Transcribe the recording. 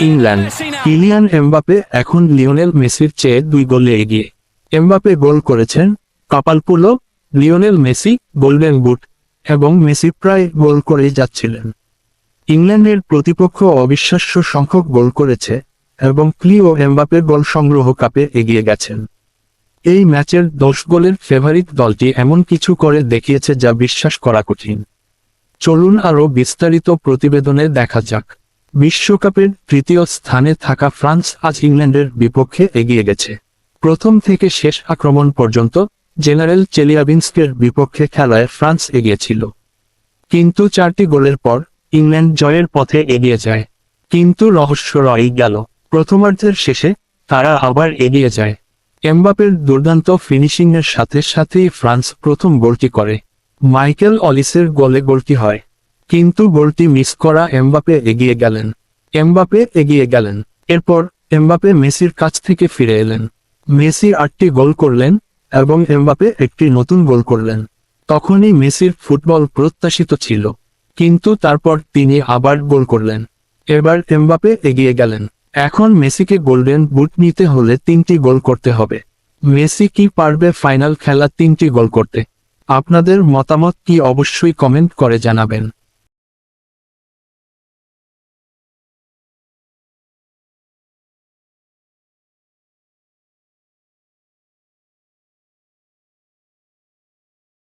England. Kylian Mbappe এখন Lionel মেসির চেয়ে 2 গোলে এগিয়ে। এমবাপে গোল করেছেন, কপালপুলো, লিওনেল মেসি গোল্ডেন বুট, এবং মেসি প্রায় গোল করেই যাচ্ছিলেন। ইংল্যান্ডের প্রতিপক্ষ অবিশ্বাস্য সংখ্যক গোল করেছে এবং ক্লিও এমবাপে গোল সংগ্রহ কাপে এগিয়ে গেছেন। এই ম্যাচের 10 গোলের ফেভারিট দলটি এমন কিছু করে দেখিয়েছে যা বিশ্বাস করা কঠিন। চলুন আরও বিস্তারিত প্রতিবেদনে দেখা যাক। বিশ্বকাপের 3য় স্থানে থাকা ফ্রান্স আজ ইংল্যান্ডের বিপক্ষে এগিয়ে গেছে। প্রথম থেকে শেষ আক্রমণ পর্যন্ত জেনারেল চেলিয়াবিন্স্কের বিপক্ষে খেলায় ফ্রান্স এগিয়েছিল, কিন্তু 4টি গোলের পর ইংল্যান্ড জয়ের পথে এগিয়ে যায়। কিন্তু রহস্য রয়েই গেল, প্রথমার্ধের শেষে তারা আবার এগিয়ে যায়। এমবাপের দুর্দান্ত ফিনিশিংয়ের সাথে সাথেই ফ্রান্স প্রথম গোলটি করে। মাইকেল অলিসের গোলে গোলটি হয়, কিন্তু গোলটি মিস করা এমবাপে এগিয়ে গেলেন। এরপর এমবাপে মেসির কাছ থেকে ফিরে এলেন। মেসি 8টি গোল করলেন এবং এমবাপে একটি নতুন গোল করলেন। তখনই মেসির ফুটবল প্রত্যাশিত ছিল, কিন্তু তারপর তিনি আবার গোল করলেন। এবার এমবাপে এগিয়ে গেলেন। এখন মেসিকে গোল্ডেন বুট নিতে হলে 3টি গোল করতে হবে। মেসি কি পারবে ফাইনাল খেলা 3টি গোল করতে? আপনাদের মতামত কি অবশ্যই কমেন্ট করে জানাবেন।